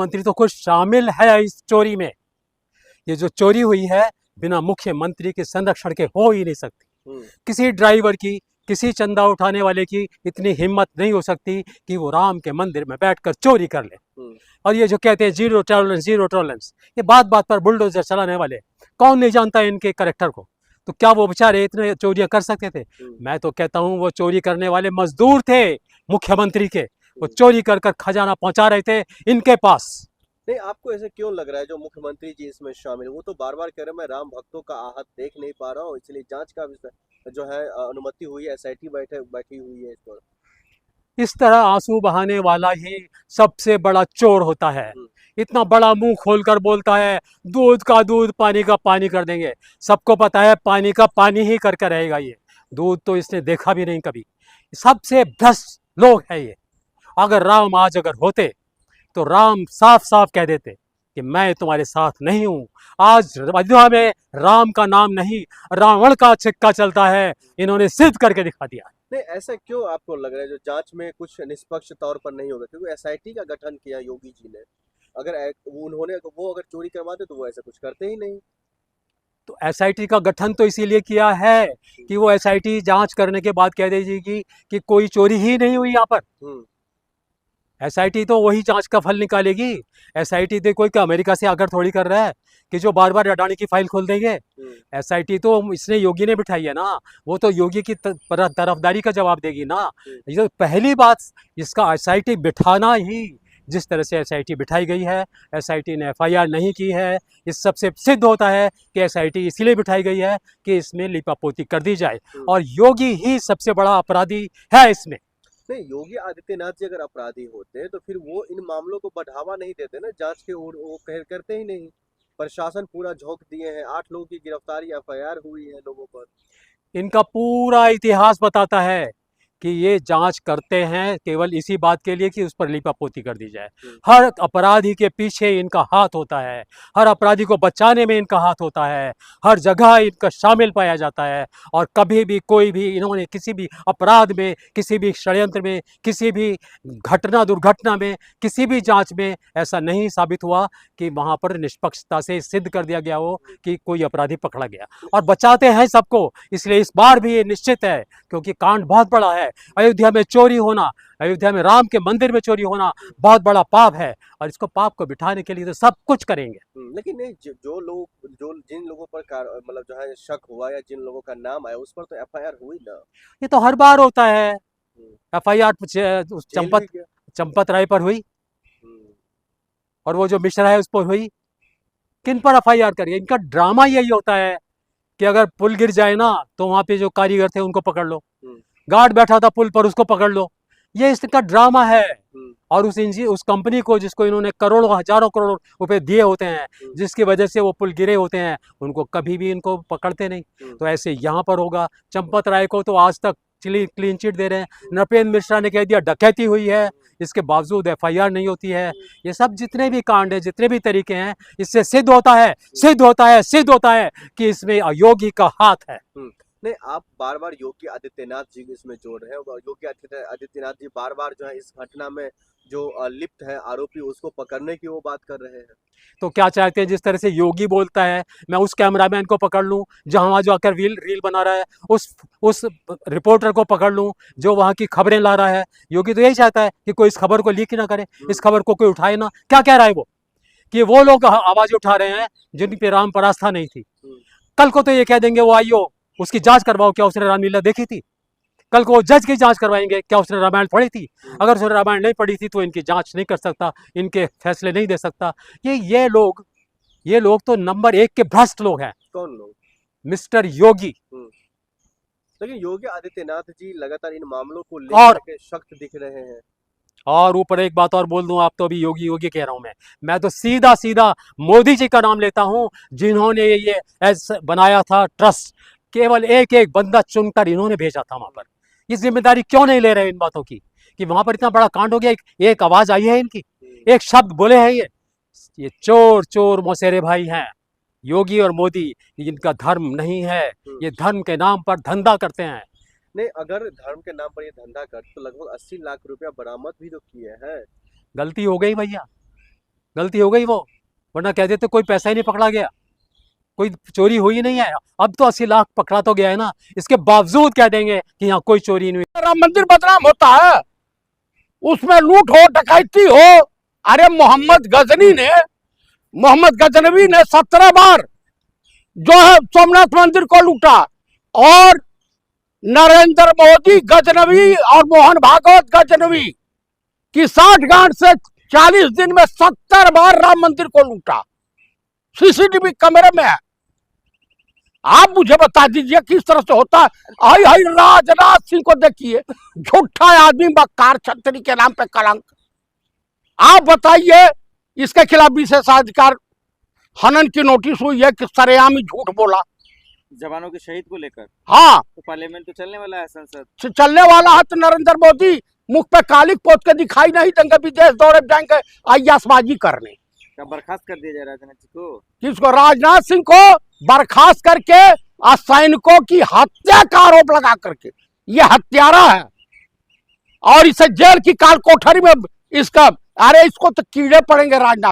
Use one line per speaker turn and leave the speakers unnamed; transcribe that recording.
मुख्यमंत्री तो खुद शामिल है इस चोरी में। ये जो चोरी हुई है बिना मुख्यमंत्री के संरक्षण के हो ही नहीं सकती। किसी ड्राइवर की, किसी चंदा उठाने वाले की इतनी हिम्मत नहीं हो सकती कि वो राम के मंदिर में बैठकर चोरी कर ले। और ये जो कहते हैं जीरो टॉलरेंस, ये बात बात पर बुलडोजर चलाने वाले, कौन नहीं जानता इनके कैरेक्टर को। तो क्या वो बेचारे इतने चोरियां कर सकते थे? मैं तो कहता हूँ वो चोरी करने वाले मजदूर थे मुख्यमंत्री के, वो चोरी कर कर खजाना पहुंचा रहे थे इनके पास।
नहीं, आपको ऐसे क्यों लग रहा है जो मुख्यमंत्री जी इसमें शामिल? वो तो बार बार कह रहे हैं मैं राम भक्तों का आहत देख नहीं पा रहा हूँ, इसलिए जांच का जो है अनुमति हुई है, एसआईटी बैठी हुई है इस पर।
इस तरह आंसू बहाने वाला ही सबसे बड़ा चोर होता है। इतना बड़ा मुंह खोलकर बोलता है दूध का दूध, पानी का पानी कर देंगे। सबको पता है पानी का पानी ही करके रहेगा ये। दूध तो इसने देखा भी नहीं कभी। सबसे भ्रष्ट लोग है ये। अगर राम आज अगर होते तो राम साफ साफ कह देते कि मैं तुम्हारे साथ नहीं हूं। आज अयोध्या में राम का नाम नहीं, रावण का सिक्का चलता है। इन्होंने सिद्ध करके दिखा दिया।
नहीं, ऐसा क्यों आपको लग रहा है जो जांच में कुछ निष्पक्ष तौर पर नहीं होगा? क्योंकि एसआईटी का गठन किया योगी जी ने। अगर उन्होंने वो अगर चोरी करवाते तो वो ऐसा कुछ करते ही नहीं।
तो एसआईटी का गठन तो इसीलिए किया है कि वो एसआईटी जांच करने के बाद कह दीजिएगी कि कोई चोरी ही नहीं हुई यहाँ पर। एसआईटी तो वही जांच का फल निकालेगी। एसआईटी तो कोई क्या अमेरिका से आकर थोड़ी कर रहा है कि जो बार बार अडानी की फाइल खोल देंगे। एसआईटी तो इसने योगी ने बिठाई है ना, वो तो योगी की तरफदारी का जवाब देगी ना। ये तो पहली बात, इसका एसआईटी बिठाना ही, जिस तरह से एसआईटी बिठाई गई है, एसआईटी ने एफआईआर नहीं की है, इस सबसे सिद्ध होता है कि एसआईटी इसलिए बिठाई गई है कि इसमें लिपापोती कर दी जाए। और योगी ही सबसे बड़ा अपराधी है इसमें।
नहीं, योगी आदित्यनाथ जी अगर अपराधी होते तो फिर वो इन मामलों को बढ़ावा नहीं देते ना, जांच के ओर वो करते ही नहीं। प्रशासन पूरा झोंक दिए हैं, 8 लोगों की गिरफ्तारी, एफआईआर हुई है लोगों पर।
इनका पूरा इतिहास बताता है कि ये जांच करते हैं केवल इसी बात के लिए कि उस पर लिपापोती कर दी जाए। हर अपराधी के पीछे इनका हाथ होता है, हर अपराधी को बचाने में इनका हाथ होता है, हर जगह इनका शामिल पाया जाता है। और कभी भी कोई भी इन्होंने किसी भी अपराध में, किसी भी षड्यंत्र में, किसी भी घटना दुर्घटना में, किसी भी जांच में ऐसा नहीं साबित हुआ कि वहाँ पर निष्पक्षता से सिद्ध कर दिया गया हो कि कोई अपराधी पकड़ा गया। और बचाते हैं सबको, इसलिए इस बार भी ये निश्चित है, क्योंकि कांड बहुत बड़ा है। अयोध्या में चोरी होना, अयोध्या में राम के मंदिर में चोरी होना बहुत बड़ा पाप है, और इसको पाप को बिठाने के लिए तो सब कुछ करेंगे।
लेकिन नहीं, जिन लोगों पर मतलब जो है शक हुआ या जिन लोगों का नाम आया उस पर तो एफआईआर हुई ना।
ये तो हर बार होता है। एफआईआर चंपत राय पर हुई, और वो जो मिश्रा है उस पर हुई। किन पर एफआईआर करिए? इनका ड्रामा यही होता है कि अगर पुल गिर जाए ना तो वहां पे जो कारीगर थे उनको पकड़ लो, गार्ड बैठा था पुल पर उसको पकड़ लो। ये इसका ड्रामा है। और उस कंपनी को जिसको इन्होंने करोड़ों हजारों करोड़ रुपए दिए होते हैं, जिसकी वजह से वो पुल गिरे होते हैं, उनको कभी भी इनको पकड़ते नहीं। तो ऐसे यहाँ पर होगा। चंपत राय को तो आज तक क्लीन चिट दे रहे हैं। नृपेंद्र मिश्रा ने कह दिया डकैती हुई है, इसके बावजूद एफआईआर नहीं होती है। ये सब जितने भी कांड है, जितने भी तरीके हैं, इससे सिद्ध होता है कि इसमें योगी का हाथ है।
नहीं, आप बार बार योगी आदित्यनाथ जी इसमें जोड़ रहे हैं, और योगी आदित्यनाथ जी बार बार जो है इस घटना में जो लिप्त है आरोपी उसको पकड़ने की वो बात कर रहे हैं।
तो क्या चाहते हैं? जिस तरह से योगी बोलता है मैं उस कैमरामैन को पकड़ लूं जो वहां जो आकर रील बना रहा है, उस रिपोर्टर को पकड़ लूं जो वहां की खबरें ला रहा है। योगी तो यही चाहता है कि कोई इस खबर को लीक ना करे, इस खबर को कोई उठाए ना। क्या कह रहा है वो? कि वो लोग आवाज उठा रहे हैं जिन पे राम पर आस्था नहीं थी। कल को तो ये कह देंगे वो आइयो उसकी जांच करवाओ, क्या उसने रामलीला देखी थी? कल को जज की जांच करवाएंगे, क्या उसने रामायण पढ़ी थी? अगर उसने रामायण नहीं पढ़ी थी तो इनकी जांच नहीं कर सकता, इनके फैसले नहीं दे सकता। ये लोग तो नंबर 1 के भ्रष्ट लोग हैं।
कौन लोग?
मिस्टर योगी।
लेकिन योगी आदित्यनाथ जी लगातार इन मामलों को लेकर सख्त दिख रहे हैं।
और ऊपर एक बात और बोल दूं, आप तो अभी योगी योगी कह रहा हूं मैं तो सीधा मोदी जी का नाम लेता हूं, जिन्होंने ये बनाया था ट्रस्ट। केवल एक एक बंदा चुनकर इन्होंने भेजा था वहां पर। ये जिम्मेदारी क्यों नहीं ले रहे इन बातों की कि वहां पर इतना बड़ा कांड हो गया? एक आवाज आई है इनकी, एक शब्द बोले हैं ये चोर मौसेरे भाई हैं योगी और मोदी। इनका धर्म नहीं है, ये धर्म के नाम पर धंधा करते हैं।
नहीं, अगर धर्म के नाम पर ये धंधा कर तो लगभग 80 लाख रुपया बरामद भी तो किए हैं।
गलती हो गई भैया, गलती हो गई वो, वरना कह देते कोई पैसा ही नहीं पकड़ा गया, कोई चोरी हुई नहीं है। अब तो 80 लाख पकड़ा तो गया है ना, इसके बावजूद कह देंगे कि यहाँ कोई चोरी नहीं हुई।
राम मंदिर बदनाम होता है, उसमें लूट हो, डकैती हो। अरे मोहम्मद गजनवी ने 17 बार जो है सोमनाथ मंदिर को लूटा, और नरेंद्र मोदी गजनवी और मोहन भागवत गजनवी की 60 गांठ से 40 दिन में 70 बार राम मंदिर को लूटा, सीसीटीवी कैमरे में है। आप मुझे बता दीजिए किस तरह से होता है। हाय हाय, राजनाथ सिंह को देखिए, झूठा आदमी, बक्कार, छतरी के नाम पे कलंक। आप बताइए, इसके खिलाफ विशेषाधिकार हनन की नोटिस हुई है कि सरेआम ही झूठ बोला।
जवानों के शहीद को लेकर
हाँ,
तो पार्लियामेंट तो चलने वाला है, संसद
चलने वाला है, तो नरेंद्र मोदी मुख पे कालिक पोत के दिखाई नहीं देंगे, विदेश दौरे जाएंगे अय्यासबाजी करने।
क्या बर्खास्त कर दिया जाए राजनाथ जी को?
किसको? राजनाथ सिंह को बर्खास्त करके और सैनिकों की हत्या का आरोप लगा करके, ये हत्यारा है, और इसे जेल की काल कोठरी में इसका, अरे इसको तो कीड़े पड़ेंगे राजनाथ।